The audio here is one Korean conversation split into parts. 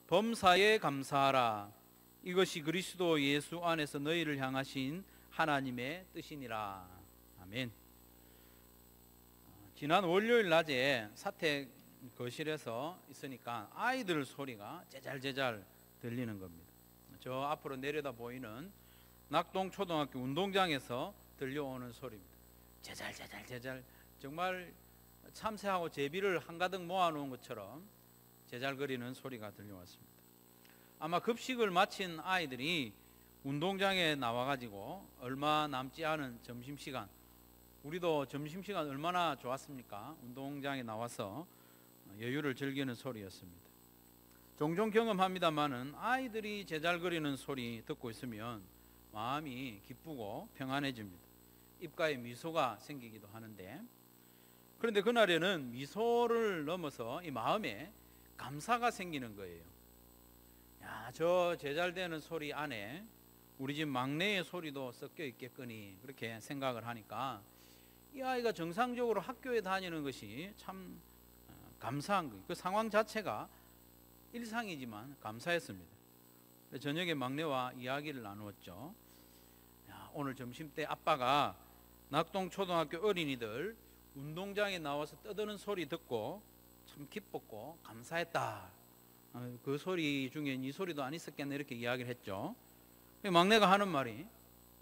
범사에 감사하라. 이것이 그리스도 예수 안에서 너희를 향하신 하나님의 뜻이니라. 아멘. 지난 월요일 낮에 사택 거실에서 있으니까 아이들 소리가 제잘제잘 들리는 겁니다. 저 앞으로 내려다 보이는 낙동초등학교 운동장에서 들려오는 소리입니다. 제잘제잘 정말 참새하고 제비를 한가득 모아놓은 것처럼 제잘거리는 소리가 들려왔습니다. 아마 급식을 마친 아이들이 운동장에 나와가지고 얼마 남지 않은 점심시간, 우리도 점심시간 얼마나 좋았습니까? 운동장에 나와서 여유를 즐기는 소리였습니다. 종종 경험합니다마는 아이들이 제잘거리는 소리 듣고 있으면 마음이 기쁘고 평안해집니다. 입가에 미소가 생기기도 하는데, 그런데 그날에는 미소를 넘어서 이 마음에 감사가 생기는 거예요. 야, 저 제잘되는 소리 안에 우리 집 막내의 소리도 섞여 있겠거니, 그렇게 생각을 하니까 이 아이가 정상적으로 학교에 다니는 것이 참 감사한 거예요. 그 상황 자체가 일상이지만 감사했습니다. 저녁에 막내와 이야기를 나누었죠. 야, 오늘 점심때 아빠가 낙동초등학교 어린이들 운동장에 나와서 떠드는 소리 듣고 참 기뻤고 감사했다. 그 소리 중에 이 소리도 안 있었겠네, 이렇게 이야기를 했죠. 막내가 하는 말이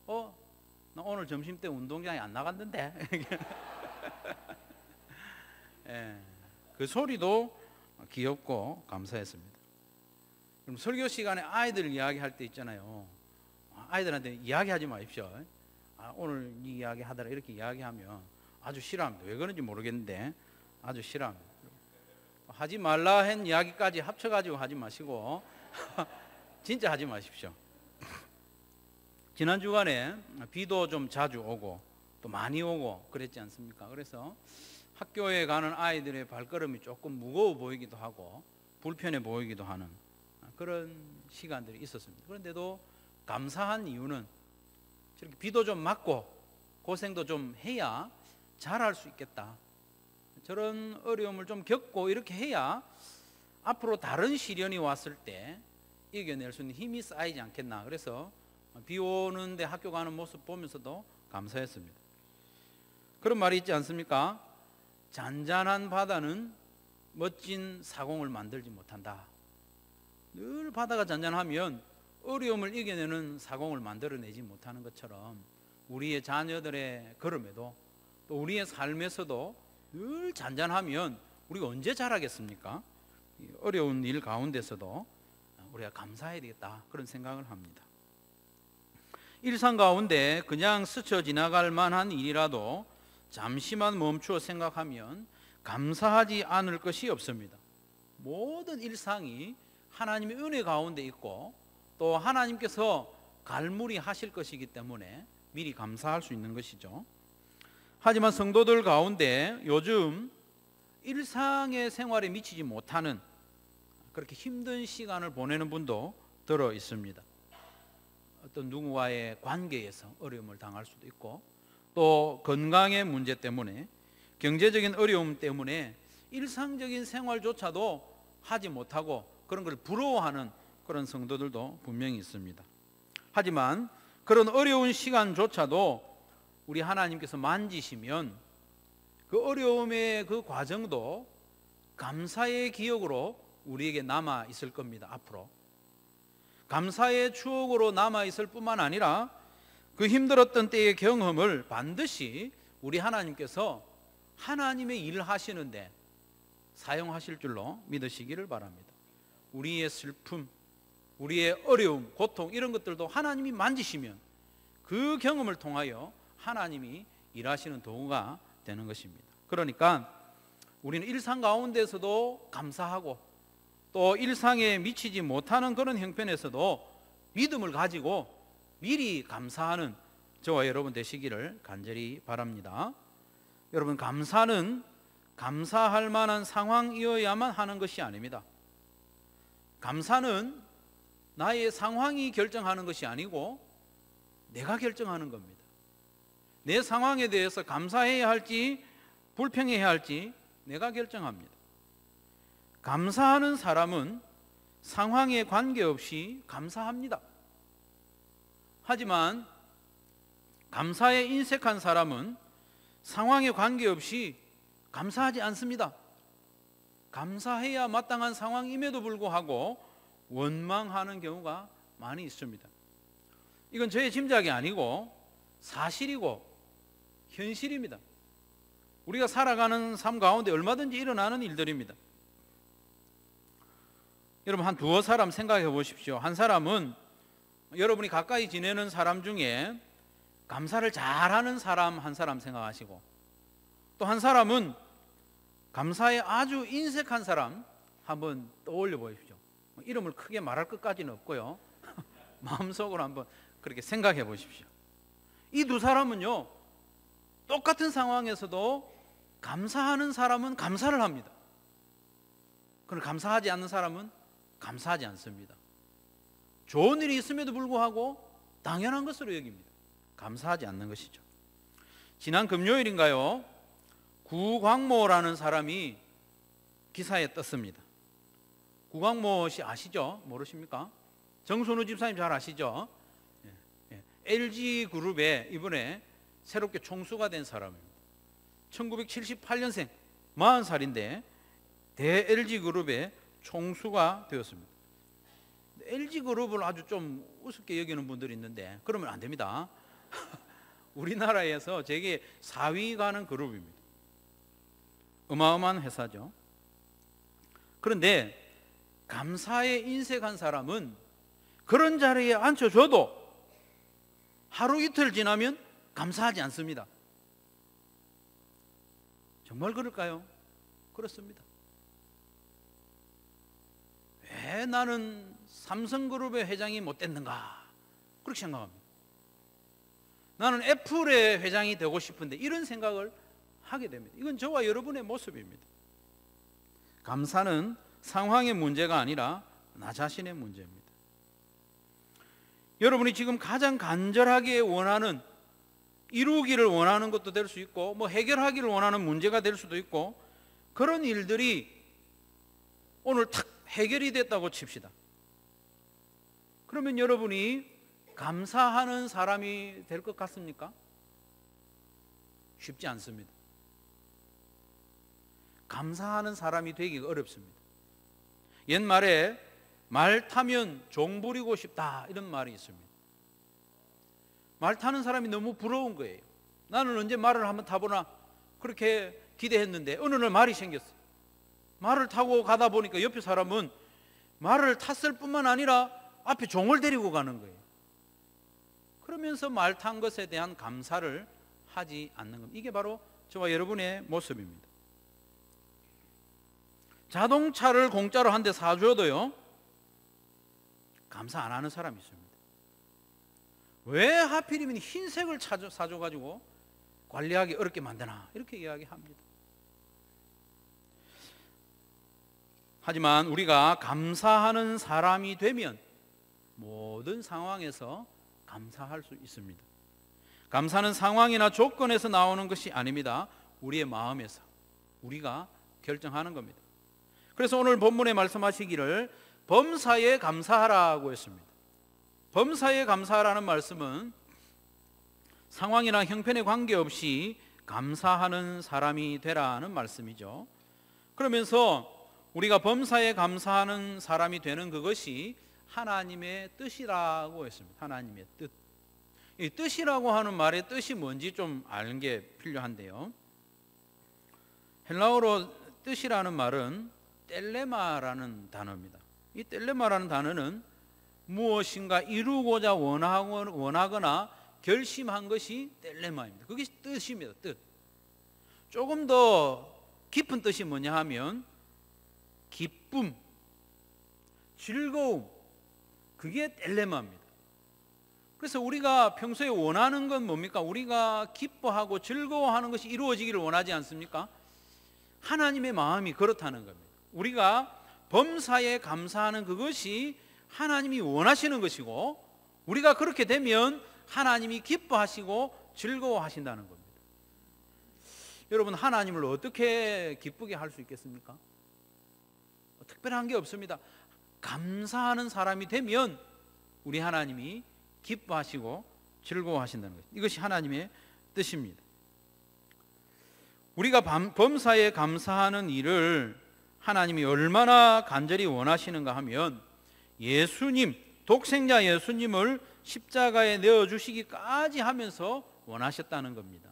나 오늘 점심때 운동장에 안 나갔는데. 예, 그 소리도 귀엽고 감사했습니다. 그럼 설교 시간에 아이들 이야기할 때 있잖아요. 아이들한테 이야기하지 마십시오. 오늘 이 이야기 하더라, 이렇게 이야기하면 아주 싫어합니다. 왜 그런지 모르겠는데 아주 싫어합니다. 하지 말라 한 이야기까지 합쳐가지고 하지 마시고 진짜 하지 마십시오. 지난 주간에 비도 좀 자주 오고 또 많이 오고 그랬지 않습니까? 그래서 학교에 가는 아이들의 발걸음이 조금 무거워 보이기도 하고 불편해 보이기도 하는 그런 시간들이 있었습니다. 그런데도 감사한 이유는 저렇게 비도 좀 맞고 고생도 좀 해야 잘할 수 있겠다. 저런 어려움을 좀 겪고 이렇게 해야 앞으로 다른 시련이 왔을 때 이겨낼 수 있는 힘이 쌓이지 않겠나. 그래서 비 오는데 학교 가는 모습 보면서도 감사했습니다. 그런 말이 있지 않습니까? 잔잔한 바다는 멋진 사공을 만들지 못한다. 늘 바다가 잔잔하면 어려움을 이겨내는 사공을 만들어내지 못하는 것처럼 우리의 자녀들의 걸음에도 또 우리의 삶에서도 늘 잔잔하면 우리가 언제 잘하겠습니까? 어려운 일 가운데서도 우리가 감사해야 되겠다, 그런 생각을 합니다. 일상 가운데 그냥 스쳐 지나갈 만한 일이라도 잠시만 멈추어 생각하면 감사하지 않을 것이 없습니다. 모든 일상이 하나님의 은혜 가운데 있고 또 하나님께서 갈무리 하실 것이기 때문에 미리 감사할 수 있는 것이죠. 하지만 성도들 가운데 요즘 일상의 생활에 미치지 못하는 그렇게 힘든 시간을 보내는 분도 들어 있습니다. 어떤 누구와의 관계에서 어려움을 당할 수도 있고 또 건강의 문제 때문에 경제적인 어려움 때문에 일상적인 생활조차도 하지 못하고 그런 걸 부러워하는 그런 성도들도 분명히 있습니다. 하지만 그런 어려운 시간조차도 우리 하나님께서 만지시면 그 어려움의 그 과정도 감사의 기억으로 우리에게 남아 있을 겁니다. 앞으로 감사의 추억으로 남아 있을 뿐만 아니라 그 힘들었던 때의 경험을 반드시 우리 하나님께서 하나님의 일을 하시는데 사용하실 줄로 믿으시기를 바랍니다. 우리의 슬픔, 우리의 어려움, 고통 이런 것들도 하나님이 만지시면 그 경험을 통하여 하나님이 일하시는 도구가 되는 것입니다. 그러니까 우리는 일상 가운데서도 감사하고 또 일상에 미치지 못하는 그런 형편에서도 믿음을 가지고 미리 감사하는 저와 여러분 되시기를 간절히 바랍니다. 여러분, 감사는 감사할 만한 상황이어야만 하는 것이 아닙니다. 감사는 나의 상황이 결정하는 것이 아니고 내가 결정하는 겁니다. 내 상황에 대해서 감사해야 할지 불평해야 할지 내가 결정합니다. 감사하는 사람은 상황에 관계없이 감사합니다. 하지만 감사에 인색한 사람은 상황에 관계없이 감사하지 않습니다. 감사해야 마땅한 상황임에도 불구하고 원망하는 경우가 많이 있습니다. 이건 저의 짐작이 아니고 사실이고 현실입니다. 우리가 살아가는 삶 가운데 얼마든지 일어나는 일들입니다. 여러분, 한 두어 사람 생각해 보십시오. 한 사람은 여러분이 가까이 지내는 사람 중에 감사를 잘하는 사람 한 사람 생각하시고, 또 한 사람은 감사에 아주 인색한 사람 한번 떠올려 보십시오. 이름을 크게 말할 것까지는 없고요. 마음속으로 한번 그렇게 생각해 보십시오. 이 두 사람은요, 똑같은 상황에서도 감사하는 사람은 감사를 합니다. 그러나 감사하지 않는 사람은 감사하지 않습니다. 좋은 일이 있음에도 불구하고 당연한 것으로 여깁니다. 감사하지 않는 것이죠. 지난 금요일인가요? 구광모라는 사람이 기사에 떴습니다. 구광모 씨 아시죠? 모르십니까? 정선우 집사님 잘 아시죠? LG그룹에 이번에 새롭게 총수가 된 사람입니다. 1978년생 40살인데 대 LG그룹의 총수가 되었습니다. LG그룹을 아주 좀 우습게 여기는 분들이 있는데 그러면 안 됩니다. 우리나라에서 제게 4위 가는 그룹입니다. 어마어마한 회사죠. 그런데 감사에 인색한 사람은 그런 자리에 앉혀줘도 하루 이틀 지나면 감사하지 않습니다. 정말 그럴까요? 그렇습니다. 왜 나는 삼성그룹의 회장이 못 됐는가? 그렇게 생각합니다. 나는 애플의 회장이 되고 싶은데 이런 생각을 하게 됩니다. 이건 저와 여러분의 모습입니다. 감사는 상황의 문제가 아니라 나 자신의 문제입니다. 여러분이 지금 가장 간절하게 원하는, 이루기를 원하는 것도 될 수 있고, 해결하기를 원하는 문제가 될 수도 있고, 그런 일들이 오늘 탁 해결이 됐다고 칩시다. 그러면 여러분이 감사하는 사람이 될 것 같습니까? 쉽지 않습니다. 감사하는 사람이 되기가 어렵습니다. 옛말에 말 타면 종 부리고 싶다 이런 말이 있습니다. 말 타는 사람이 너무 부러운 거예요. 나는 언제 말을 한번 타보나 그렇게 기대했는데 어느 날 말이 생겼어요. 말을 타고 가다 보니까 옆에 사람은 말을 탔을 뿐만 아니라 앞에 종을 데리고 가는 거예요. 그러면서 말 탄 것에 대한 감사를 하지 않는 겁니다. 이게 바로 저와 여러분의 모습입니다. 자동차를 공짜로 한 대 사줘도요, 감사 안 하는 사람이 있습니다. 왜 하필이면 흰색을 사줘가지고 관리하기 어렵게 만드나 이렇게 이야기합니다. 하지만 우리가 감사하는 사람이 되면 모든 상황에서 감사할 수 있습니다. 감사는 상황이나 조건에서 나오는 것이 아닙니다. 우리의 마음에서 우리가 결정하는 겁니다. 그래서 오늘 본문에 말씀하시기를 범사에 감사하라고 했습니다. 범사에 감사하라는 말씀은 상황이나 형편에 관계없이 감사하는 사람이 되라는 말씀이죠. 그러면서 우리가 범사에 감사하는 사람이 되는 그것이 하나님의 뜻이라고 했습니다. 하나님의 뜻. 이 뜻이라고 하는 말의 뜻이 뭔지 좀 아는 게 필요한데요. 헬라어로 뜻이라는 말은 텔레마라는 단어입니다. 이 텔레마라는 단어는 무엇인가 이루고자 원하거나 결심한 것이 텔레마입니다. 그게 뜻입니다. 뜻. 조금 더 깊은 뜻이 뭐냐 하면 기쁨, 즐거움, 그게 텔레마입니다. 그래서 우리가 평소에 원하는 건 뭡니까? 우리가 기뻐하고 즐거워하는 것이 이루어지기를 원하지 않습니까? 하나님의 마음이 그렇다는 겁니다. 우리가 범사에 감사하는 그것이 하나님이 원하시는 것이고, 우리가 그렇게 되면 하나님이 기뻐하시고 즐거워하신다는 겁니다. 여러분, 하나님을 어떻게 기쁘게 할 수 있겠습니까? 특별한 게 없습니다. 감사하는 사람이 되면 우리 하나님이 기뻐하시고 즐거워하신다는 것. 이것이 하나님의 뜻입니다. 우리가 범사에 감사하는 일을 하나님이 얼마나 간절히 원하시는가 하면 예수님, 독생자 예수님을 십자가에 내어주시기까지 하면서 원하셨다는 겁니다.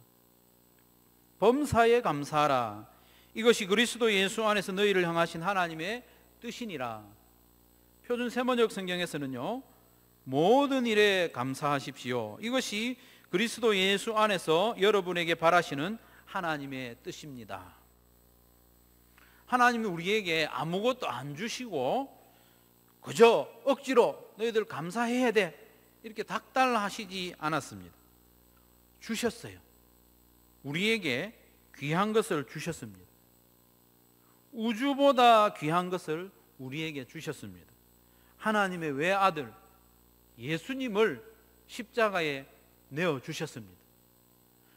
범사에 감사하라. 이것이 그리스도 예수 안에서 너희를 향하신 하나님의 뜻이니라. 표준 세번역 성경에서는요, 모든 일에 감사하십시오. 이것이 그리스도 예수 안에서 여러분에게 바라시는 하나님의 뜻입니다. 하나님이 우리에게 아무것도 안 주시고 그저 억지로 너희들 감사해야 돼 이렇게 닥달하시지 않았습니다. 주셨어요. 우리에게 귀한 것을 주셨습니다. 우주보다 귀한 것을 우리에게 주셨습니다. 하나님의 외아들 예수님을 십자가에 내어주셨습니다.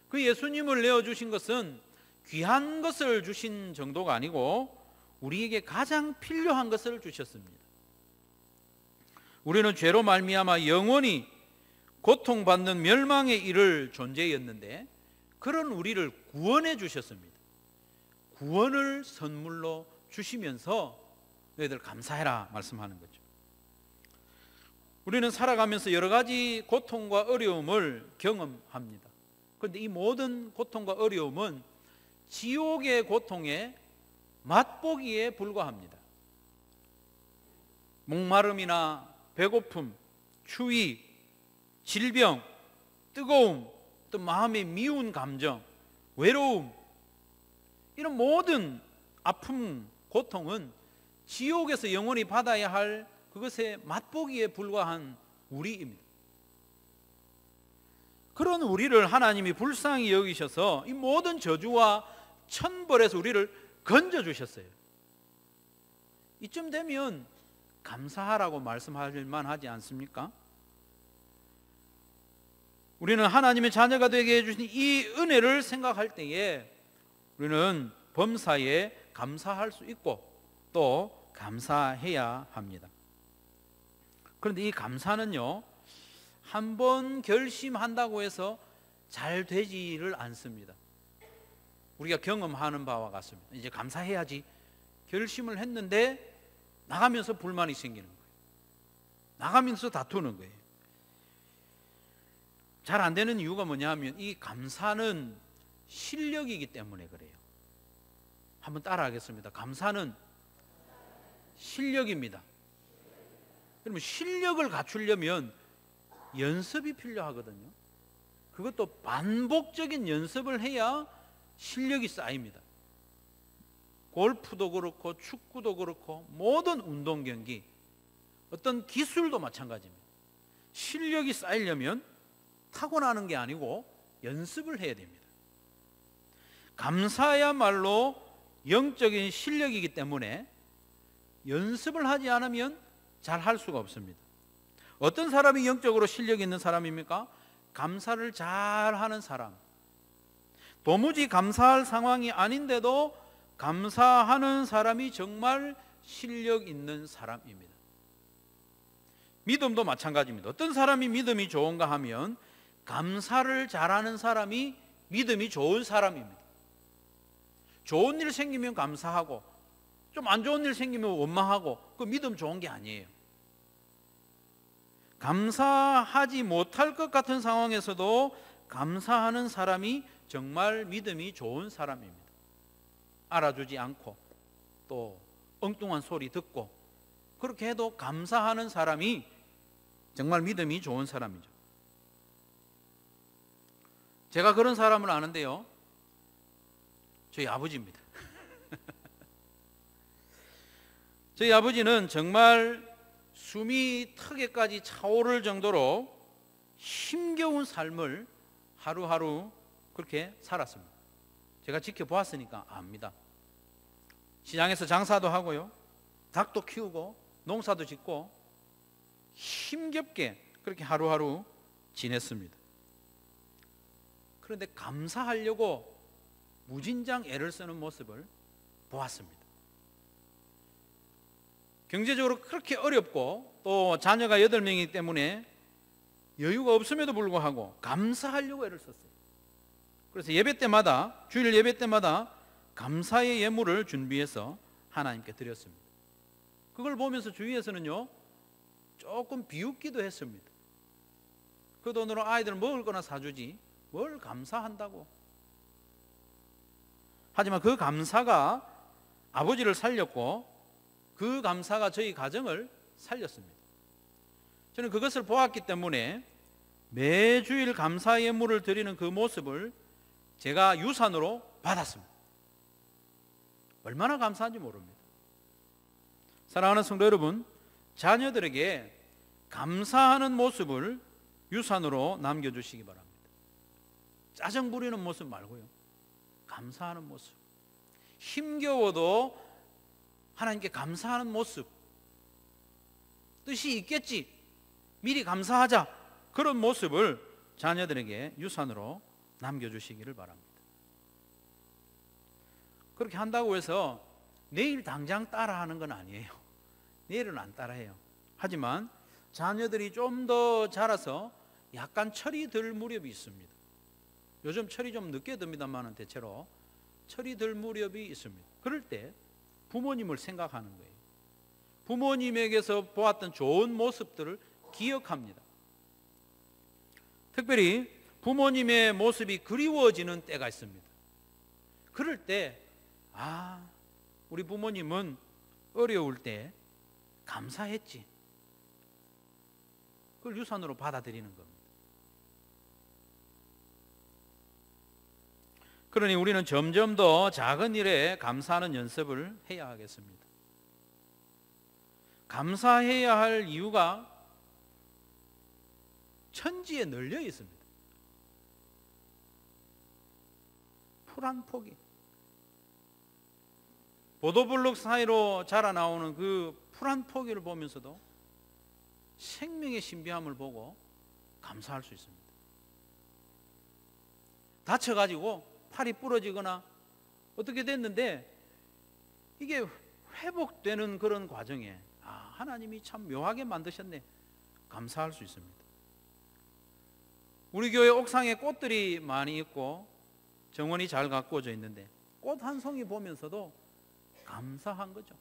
그 예수님을 내어주신 것은 귀한 것을 주신 정도가 아니고 우리에게 가장 필요한 것을 주셨습니다. 우리는 죄로 말미암아 영원히 고통받는 멸망에 이를 존재였는데 그런 우리를 구원해 주셨습니다. 구원을 선물로 주시면서 너희들 감사해라 말씀하는 거죠. 우리는 살아가면서 여러 가지 고통과 어려움을 경험합니다. 그런데 이 모든 고통과 어려움은 지옥의 고통에 맛보기에 불과합니다. 목마름이나 배고픔, 추위, 질병, 뜨거움, 또 마음의 미운 감정, 외로움, 이런 모든 아픔, 고통은 지옥에서 영원히 받아야 할 그것의 맛보기에 불과한 우리입니다. 그런 우리를 하나님이 불쌍히 여기셔서 이 모든 저주와 천벌에서 우리를 건져주셨어요. 이쯤 되면 감사하라고 말씀할 만하지 않습니까? 우리는 하나님의 자녀가 되게 해주신 이 은혜를 생각할 때에 우리는 범사에 감사할 수 있고 또 감사해야 합니다. 그런데 이 감사는요, 한번 결심한다고 해서 잘 되지를 않습니다. 우리가 경험하는 바와 같습니다. 이제 감사해야지 결심을 했는데 나가면서 불만이 생기는 거예요. 나가면서 다투는 거예요. 잘 안 되는 이유가 뭐냐 하면 이 감사는 실력이기 때문에 그래요. 한번 따라하겠습니다. 감사는 실력입니다. 그러면 실력을 갖추려면 연습이 필요하거든요. 그것도 반복적인 연습을 해야 실력이 쌓입니다. 골프도 그렇고 축구도 그렇고 모든 운동 경기, 어떤 기술도 마찬가지입니다. 실력이 쌓이려면 타고나는 게 아니고 연습을 해야 됩니다. 감사야말로 영적인 실력이기 때문에 연습을 하지 않으면 잘 할 수가 없습니다. 어떤 사람이 영적으로 실력이 있는 사람입니까? 감사를 잘 하는 사람. 도무지 감사할 상황이 아닌데도 감사하는 사람이 정말 실력 있는 사람입니다. 믿음도 마찬가지입니다. 어떤 사람이 믿음이 좋은가 하면 감사를 잘하는 사람이 믿음이 좋은 사람입니다. 좋은 일 생기면 감사하고 좀 안 좋은 일 생기면 원망하고 그 믿음 좋은 게 아니에요. 감사하지 못할 것 같은 상황에서도 감사하는 사람이 정말 믿음이 좋은 사람입니다. 알아주지 않고 또 엉뚱한 소리 듣고 그렇게 해도 감사하는 사람이 정말 믿음이 좋은 사람이죠. 제가 그런 사람을 아는데요, 저희 아버지입니다. 저희 아버지는 정말 숨이 턱에까지 차오를 정도로 힘겨운 삶을 하루하루 그렇게 살았습니다. 제가 지켜보았으니까 압니다. 시장에서 장사도 하고요, 닭도 키우고 농사도 짓고 힘겹게 그렇게 하루하루 지냈습니다. 그런데 감사하려고 무진장 애를 쓰는 모습을 보았습니다. 경제적으로 그렇게 어렵고 또 자녀가 8명이기 때문에 여유가 없음에도 불구하고 감사하려고 애를 썼어요. 그래서 예배 때마다, 주일 예배 때마다 감사의 예물을 준비해서 하나님께 드렸습니다. 그걸 보면서 주위에서는요, 조금 비웃기도 했습니다. 그 돈으로 아이들 먹을 거나 사주지 뭘 감사한다고. 하지만 그 감사가 아버지를 살렸고 그 감사가 저희 가정을 살렸습니다. 저는 그것을 보았기 때문에 매주일 감사 예물을 드리는 그 모습을 제가 유산으로 받았습니다. 얼마나 감사한지 모릅니다. 사랑하는 성도 여러분, 자녀들에게 감사하는 모습을 유산으로 남겨주시기 바랍니다. 짜증 부리는 모습 말고요, 감사하는 모습, 힘겨워도 하나님께 감사하는 모습, 뜻이 있겠지, 미리 감사하자, 그런 모습을 자녀들에게 유산으로 남겨주시기를 바랍니다. 그렇게 한다고 해서 내일 당장 따라하는 건 아니에요. 내일은 안 따라해요. 하지만 자녀들이 좀 더 자라서 약간 철이 들 무렵이 있습니다. 요즘 철이 좀 늦게 듭니다만 대체로 철이 들 무렵이 있습니다. 그럴 때 부모님을 생각하는 거예요. 부모님에게서 보았던 좋은 모습들을 기억합니다. 특별히 부모님의 모습이 그리워지는 때가 있습니다. 그럴 때 우리 부모님은 어려울 때 감사했지, 그걸 유산으로 받아들이는 겁니다. 그러니 우리는 점점 더 작은 일에 감사하는 연습을 해야 하겠습니다. 감사해야 할 이유가 천지에 널려 있습니다. 풀 한 포기, 보도블록 사이로 자라나오는 그 풀 한 포기를 보면서도 생명의 신비함을 보고 감사할 수 있습니다. 다쳐가지고 팔이 부러지거나 어떻게 됐는데 이게 회복되는 그런 과정에 하나님이 참 묘하게 만드셨네, 감사할 수 있습니다. 우리 교회 옥상에 꽃들이 많이 있고 정원이 잘 가꾸어져 있는데 꽃 한 송이 보면서도 감사한 거죠.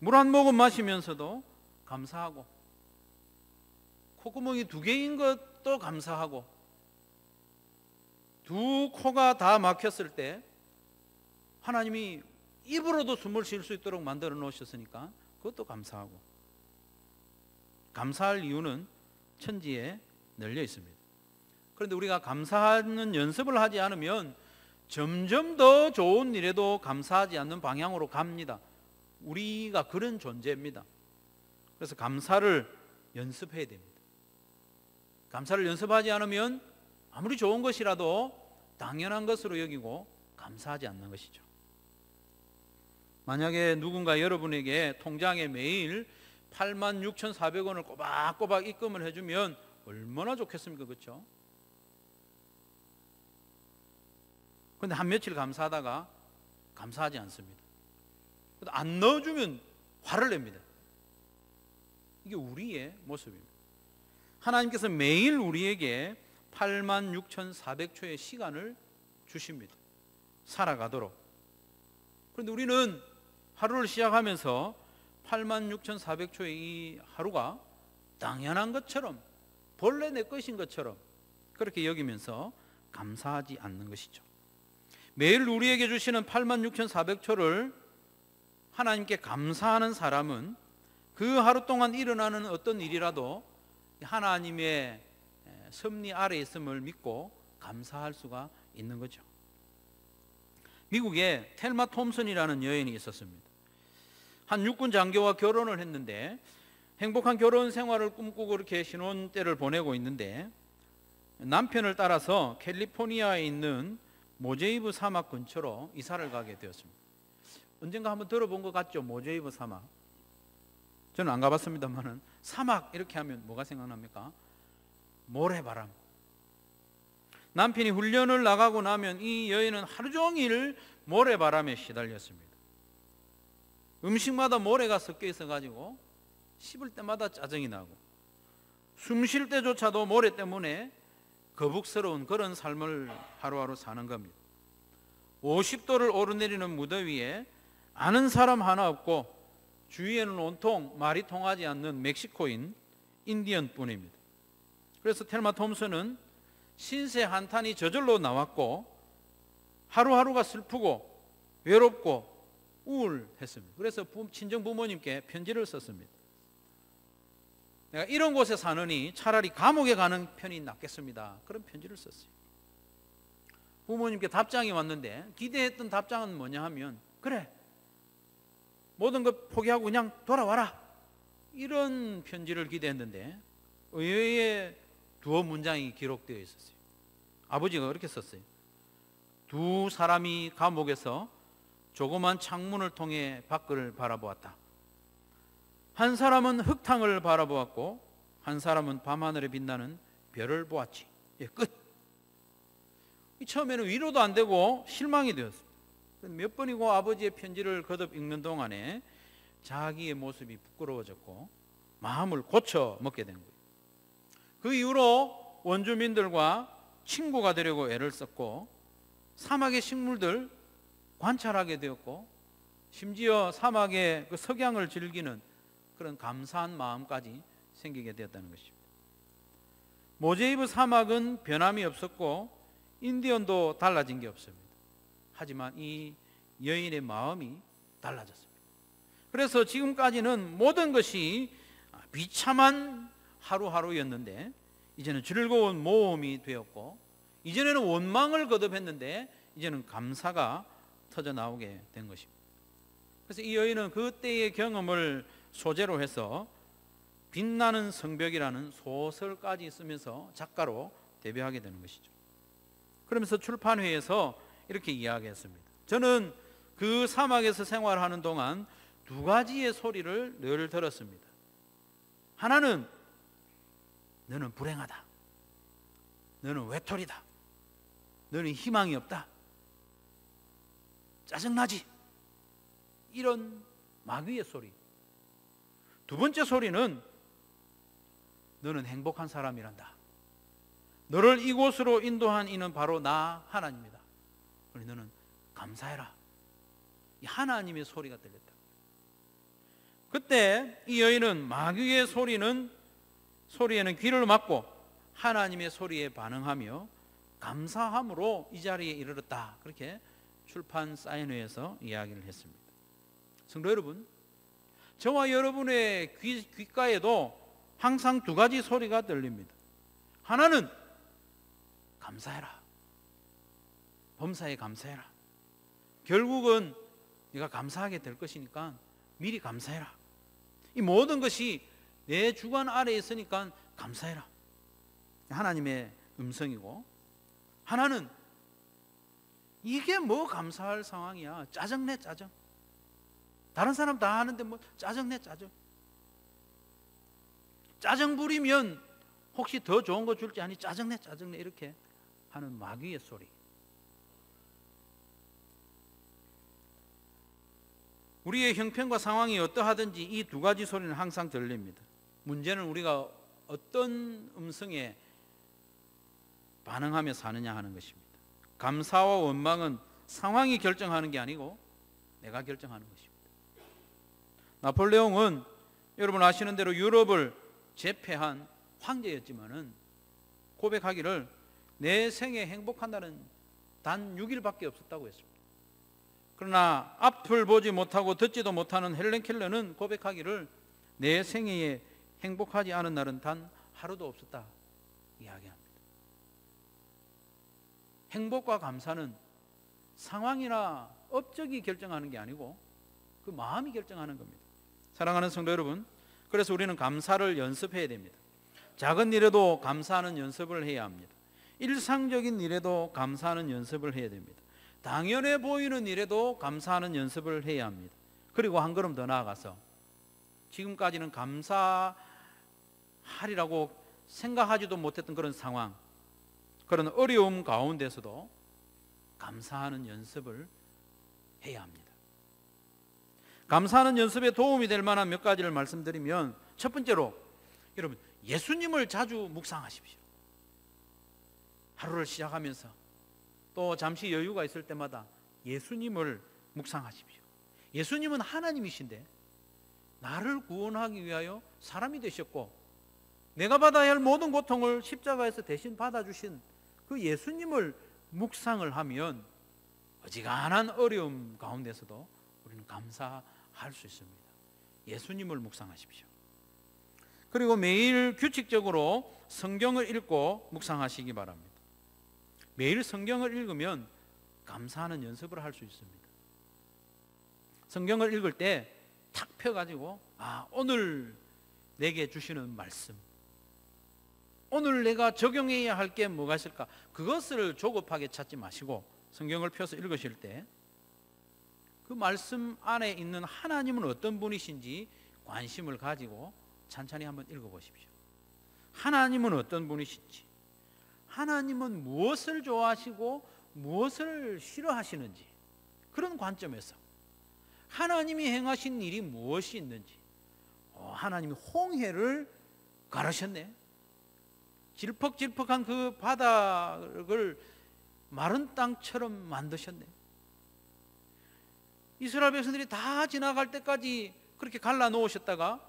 물 한 모금 마시면서도 감사하고, 콧구멍이 2개인 것도 감사하고, 2 코가 다 막혔을 때 하나님이 입으로도 숨을 쉴 수 있도록 만들어 놓으셨으니까 그것도 감사하고. 감사할 이유는 천지에 널려 있습니다. 그런데 우리가 감사하는 연습을 하지 않으면 점점 더 좋은 일에도 감사하지 않는 방향으로 갑니다. 우리가 그런 존재입니다. 그래서 감사를 연습해야 됩니다. 감사를 연습하지 않으면 아무리 좋은 것이라도 당연한 것으로 여기고 감사하지 않는 것이죠. 만약에 누군가 여러분에게 통장에 매일 86,400원을 꼬박꼬박 입금을 해주면 얼마나 좋겠습니까? 그렇죠? 그런데 한 며칠 감사하다가 감사하지 않습니다. 안 넣어주면 화를 냅니다. 이게 우리의 모습입니다. 하나님께서 매일 우리에게 86,400초의 시간을 주십니다. 살아가도록. 그런데 우리는 하루를 시작하면서 86,400초의 이 하루가 당연한 것처럼, 본래 내 것인 것처럼 그렇게 여기면서 감사하지 않는 것이죠. 매일 우리에게 주시는 86,400초를 하나님께 감사하는 사람은 그 하루 동안 일어나는 어떤 일이라도 하나님의 섭리 아래 있음을 믿고 감사할 수가 있는 거죠. 미국에 텔마 톰슨이라는 여인이 있었습니다. 한 육군 장교와 결혼을 했는데 행복한 결혼 생활을 꿈꾸고 이렇게 신혼 때를 보내고 있는데 남편을 따라서 캘리포니아에 있는 모제이브 사막 근처로 이사를 가게 되었습니다. 언젠가 한번 들어본 것 같죠? 모제이브 사막. 저는 안 가봤습니다만은 사막 이렇게 하면 뭐가 생각납니까? 모래바람. 남편이 훈련을 나가고 나면 이 여인은 하루 종일 모래바람에 시달렸습니다. 음식마다 모래가 섞여 있어 가지고 씹을 때마다 짜증이 나고 숨 쉴 때조차도 모래 때문에 거북스러운 그런 삶을 하루하루 사는 겁니다. 50도를 오르내리는 무더위에 아는 사람 하나 없고 주위에는 온통 말이 통하지 않는 멕시코인 인디언뿐입니다. 그래서 텔마 톰슨은 신세 한탄이 저절로 나왔고 하루하루가 슬프고 외롭고 우울했습니다. 그래서 친정 부모님께 편지를 썼습니다. 내가 이런 곳에 사느니 차라리 감옥에 가는 편이 낫겠습니다. 그런 편지를 썼어요. 부모님께 답장이 왔는데 기대했던 답장은 뭐냐 하면 그래 모든 것 포기하고 그냥 돌아와라 이런 편지를 기대했는데 의외의 두어 문장이 기록되어 있었어요. 아버지가 그렇게 썼어요. 두 사람이 감옥에서 조그만 창문을 통해 밖을 바라보았다. 한 사람은 흙탕을 바라보았고 한 사람은 밤하늘에 빛나는 별을 보았지. 예, 끝. 처음에는 위로도 안 되고 실망이 되었습니다. 몇 번이고 아버지의 편지를 거듭 읽는 동안에 자기의 모습이 부끄러워졌고 마음을 고쳐 먹게 된 거예요. 그 이후로 원주민들과 친구가 되려고 애를 썼고 사막의 식물들 관찰하게 되었고 심지어 사막의 그 석양을 즐기는 그런 감사한 마음까지 생기게 되었다는 것입니다. 모제이브 사막은 변함이 없었고 인디언도 달라진 게 없습니다. 하지만 이 여인의 마음이 달라졌습니다. 그래서 지금까지는 모든 것이 비참한 하루하루였는데 이제는 즐거운 모험이 되었고 이전에는 원망을 거듭했는데 이제는 감사가 터져 나오게 된 것입니다. 그래서 이 여인은 그때의 경험을 소재로 해서 빛나는 성벽이라는 소설까지 쓰면서 작가로 데뷔하게 되는 것이죠. 그러면서 출판회에서 이렇게 이야기했습니다. 저는 그 사막에서 생활하는 동안 두 가지의 소리를 늘 들었습니다. 하나는 너는 불행하다. 너는 외톨이다. 너는 희망이 없다. 짜증나지. 이런 마귀의 소리. 두 번째 소리는 너는 행복한 사람이란다. 너를 이곳으로 인도한 이는 바로 나 하나님이다. 그러니 너는 감사해라. 이 하나님의 소리가 들렸다. 그때 이 여인은 마귀의 소리에는 귀를 막고 하나님의 소리에 반응하며 감사함으로 이 자리에 이르렀다. 그렇게 출판 사인회에서 이야기를 했습니다. 성도 여러분, 저와 여러분의 귓가에도 항상 두 가지 소리가 들립니다. 하나는 감사해라. 범사에 감사해라. 결국은 네가 감사하게 될 것이니까 미리 감사해라. 이 모든 것이 내 주관 아래에 있으니까 감사해라. 하나님의 음성이고, 하나는 이게 뭐 감사할 상황이야. 짜증내 짜증. 다른 사람 다 하는데 뭐 짜증내 짜증. 짜증 부리면 혹시 더 좋은 거 줄지 아니 짜증내 짜증내 이렇게 하는 마귀의 소리. 우리의 형편과 상황이 어떠하든지 이 두 가지 소리는 항상 들립니다. 문제는 우리가 어떤 음성에 반응하며 사느냐 하는 것입니다. 감사와 원망은 상황이 결정하는 게 아니고 내가 결정하는 것입니다. 나폴레옹은 여러분 아시는 대로 유럽을 제패한 황제였지만은 고백하기를 내 생에 행복한 날은 단 6일밖에 없었다고 했습니다. 그러나 앞을 보지 못하고 듣지도 못하는 헬렌 켈러는 고백하기를 내 생애에 행복하지 않은 날은 단 하루도 없었다 이야기합니다. 행복과 감사는 상황이나 업적이 결정하는 게 아니고 그 마음이 결정하는 겁니다. 사랑하는 성도 여러분, 그래서 우리는 감사를 연습해야 됩니다. 작은 일에도 감사하는 연습을 해야 합니다. 일상적인 일에도 감사하는 연습을 해야 됩니다. 당연해 보이는 일에도 감사하는 연습을 해야 합니다. 그리고 한 걸음 더 나아가서 지금까지는 감사하리라고 생각하지도 못했던 그런 상황, 그런 어려움 가운데서도 감사하는 연습을 해야 합니다. 감사하는 연습에 도움이 될 만한 몇 가지를 말씀드리면, 첫 번째로 여러분, 예수님을 자주 묵상하십시오. 하루를 시작하면서 또 잠시 여유가 있을 때마다 예수님을 묵상하십시오. 예수님은 하나님이신데 나를 구원하기 위하여 사람이 되셨고, 내가 받아야 할 모든 고통을 십자가에서 대신 받아주신 그 예수님을 묵상을 하면 어지간한 어려움 가운데서도 우리는 감사할 수 있습니다. 예수님을 묵상하십시오. 그리고 매일 규칙적으로 성경을 읽고 묵상하시기 바랍니다. 매일 성경을 읽으면 감사하는 연습을 할 수 있습니다. 성경을 읽을 때 탁 펴가지고, 오늘 내게 주시는 말씀, 오늘 내가 적용해야 할 게 뭐가 있을까, 그것을 조급하게 찾지 마시고 성경을 펴서 읽으실 때 그 말씀 안에 있는 하나님은 어떤 분이신지 관심을 가지고 찬찬히 한번 읽어보십시오. 하나님은 어떤 분이신지, 하나님은 무엇을 좋아하시고 무엇을 싫어하시는지, 그런 관점에서 하나님이 행하신 일이 무엇이 있는지, 하나님이 홍해를 가르셨네, 질퍽질퍽한 그 바닥을 마른 땅처럼 만드셨네, 이스라엘 백성들이 다 지나갈 때까지 그렇게 갈라놓으셨다가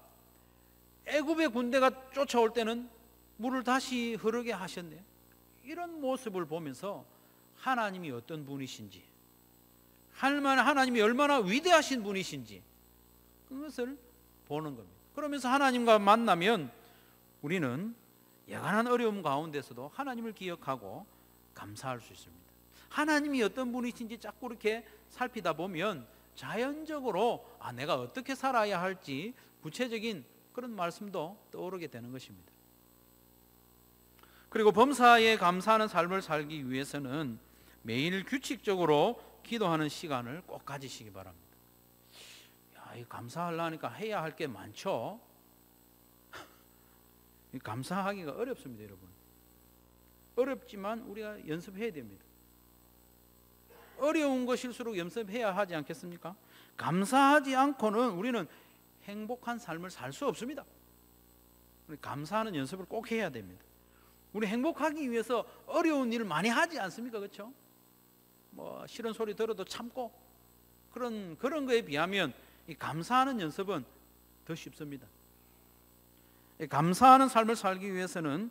애굽의 군대가 쫓아올 때는 물을 다시 흐르게 하셨네. 이런 모습을 보면서 하나님이 어떤 분이신지, 하나님이 얼마나 위대하신 분이신지 그것을 보는 겁니다. 그러면서 하나님과 만나면 우리는 여간한 어려움 가운데서도 하나님을 기억하고 감사할 수 있습니다. 하나님이 어떤 분이신지 자꾸 이렇게 살피다 보면 자연적으로 내가 어떻게 살아야 할지 구체적인 그런 말씀도 떠오르게 되는 것입니다. 그리고 범사에 감사하는 삶을 살기 위해서는 매일 규칙적으로 기도하는 시간을 꼭 가지시기 바랍니다. 감사하려니까 해야 할 게 많죠. 감사하기가 어렵습니다, 여러분. 어렵지만 우리가 연습해야 됩니다. 어려운 것일수록 연습해야 하지 않겠습니까? 감사하지 않고는 우리는 행복한 삶을 살 수 없습니다. 감사하는 연습을 꼭 해야 됩니다. 우리 행복하기 위해서 어려운 일을 많이 하지 않습니까? 그렇죠? 싫은 소리 들어도 참고 그런 거에 비하면 이 감사하는 연습은 더 쉽습니다. 감사하는 삶을 살기 위해서는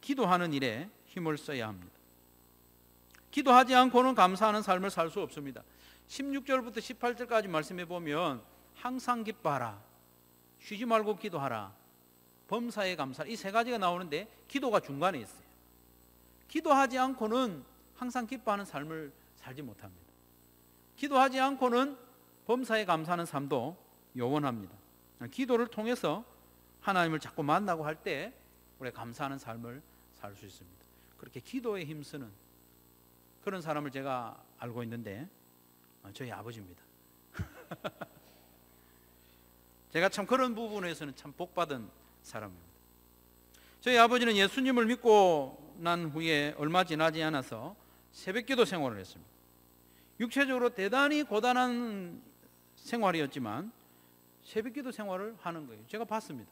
기도하는 일에 힘을 써야 합니다. 기도하지 않고는 감사하는 삶을 살 수 없습니다. 16절부터 18절까지 말씀해 보면 항상 기뻐하라, 쉬지 말고 기도하라, 범사에 감사하라, 이 세 가지가 나오는데 기도가 중간에 있어요. 기도하지 않고는 항상 기뻐하는 삶을 살지 못합니다. 기도하지 않고는 범사에 감사하는 삶도 요원합니다. 기도를 통해서 하나님을 자꾸 만나고 할 때 우리가 감사하는 삶을 살 수 있습니다. 그렇게 기도에 힘쓰는 그런 사람을 제가 알고 있는데 저희 아버지입니다. 제가 참 그런 부분에서는 참 복받은 사람입니다. 저희 아버지는 예수님을 믿고 난 후에 얼마 지나지 않아서 새벽기도 생활을 했습니다. 육체적으로 대단히 고단한 생활이었지만 새벽기도 생활을 하는 거예요. 제가 봤습니다.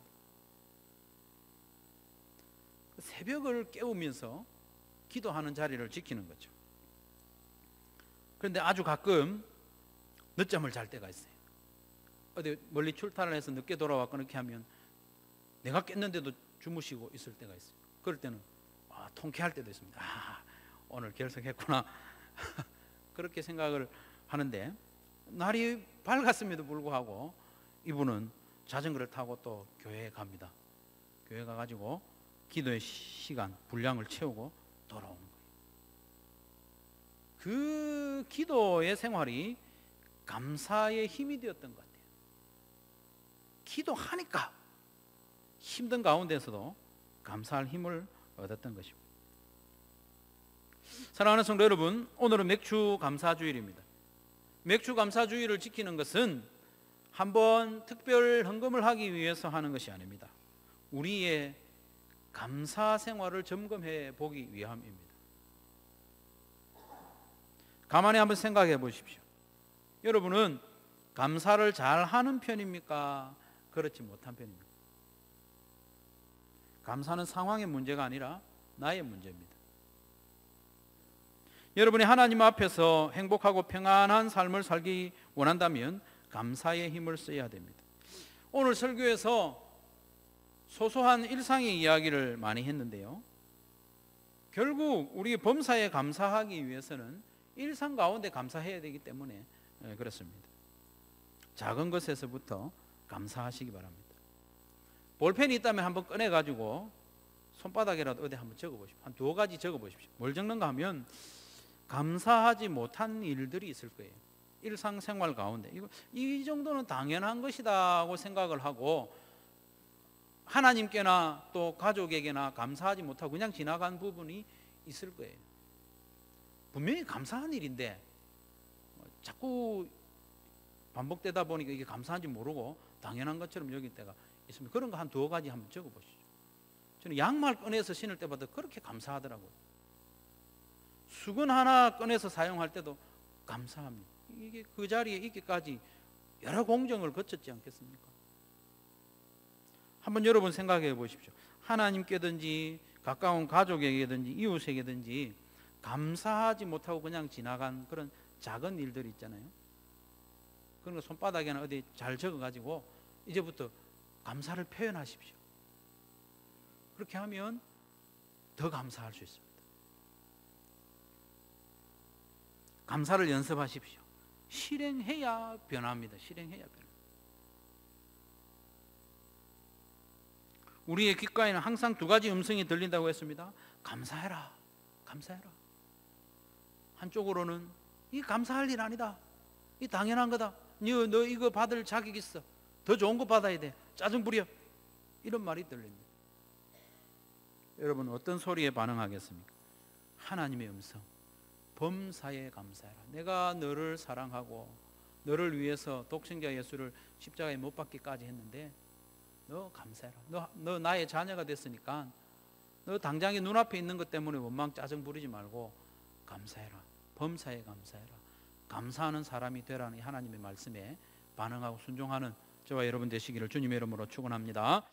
새벽을 깨우면서 기도하는 자리를 지키는 거죠. 그런데 아주 가끔 늦잠을 잘 때가 있어요. 어디 멀리 출타를 해서 늦게 돌아왔거나 이렇게 하면 내가 깼는데도 주무시고 있을 때가 있어요. 그럴 때는 통쾌할 때도 있습니다. 오늘 결석했구나 그렇게 생각을 하는데, 날이 밝았음에도 불구하고 이분은 자전거를 타고 또 교회에 갑니다. 교회 가가지고 기도의 시간 분량을 채우고 돌아오는 거예요. 그 기도의 생활이 감사의 힘이 되었던 것 같아요. 기도하니까 힘든 가운데서도 감사할 힘을 얻었던 것입니다. 사랑하는 성도 여러분, 오늘은 맥주 감사주일입니다. 맥주 감사주일을 지키는 것은 한번 특별 헌금을 하기 위해서 하는 것이 아닙니다. 우리의 감사 생활을 점검해 보기 위함입니다. 가만히 한번 생각해 보십시오. 여러분은 감사를 잘 하는 편입니까? 그렇지 못한 편입니까? 감사는 상황의 문제가 아니라 나의 문제입니다. 여러분이 하나님 앞에서 행복하고 평안한 삶을 살기 원한다면 감사의 힘을 써야 됩니다. 오늘 설교에서 소소한 일상의 이야기를 많이 했는데요. 결국 우리 범사에 감사하기 위해서는 일상 가운데 감사해야 되기 때문에 그렇습니다. 작은 것에서부터 감사하시기 바랍니다. 볼펜이 있다면 한번 꺼내가지고 손바닥이라도 어디 한번 적어보십시오. 한 2가지 적어보십시오. 뭘 적는가 하면 감사하지 못한 일들이 있을 거예요. 일상생활 가운데 이 정도는 당연한 것이다 고 생각을 하고 하나님께나 또 가족에게나 감사하지 못하고 그냥 지나간 부분이 있을 거예요. 분명히 감사한 일인데 자꾸 반복되다 보니까 이게 감사한지 모르고 당연한 것처럼 여길 때가 있습니다. 그런 거 한 2가지 한번 적어보시죠. 저는 양말 꺼내서 신을 때마다 그렇게 감사하더라고요. 수건 하나 꺼내서 사용할 때도 감사합니다. 이게 그 자리에 있기까지 여러 공정을 거쳤지 않겠습니까? 한번 여러분 생각해 보십시오. 하나님께든지 가까운 가족에게든지 이웃에게든지 감사하지 못하고 그냥 지나간 그런 작은 일들이 있잖아요. 그런 거 손바닥에나 어디 잘 적어가지고 이제부터 감사를 표현하십시오. 그렇게 하면 더 감사할 수 있습니다. 감사를 연습하십시오. 실행해야 변합니다. 실행해야 변합니다. 우리의 귓가에는 항상 2가지 음성이 들린다고 했습니다. 감사해라, 감사해라. 한쪽으로는 이 감사할 일 아니다, 이 당연한 거다, 너 이거 받을 자격 있어, 더 좋은 거 받아야 돼, 짜증 부려, 이런 말이 들립니다. 여러분 어떤 소리에 반응하겠습니까? 하나님의 음성, 범사에 감사해라. 내가 너를 사랑하고 너를 위해서 독생자 예수를 십자가에 못 박기까지 했는데 너 감사해라. 너 나의 자녀가 됐으니까 너 당장에 눈앞에 있는 것 때문에 원망 짜증 부리지 말고 감사해라. 범사에 감사해라. 감사하는 사람이 되라는 하나님의 말씀에 반응하고 순종하는 저와 여러분 되시기를 주님의 이름으로 축원합니다.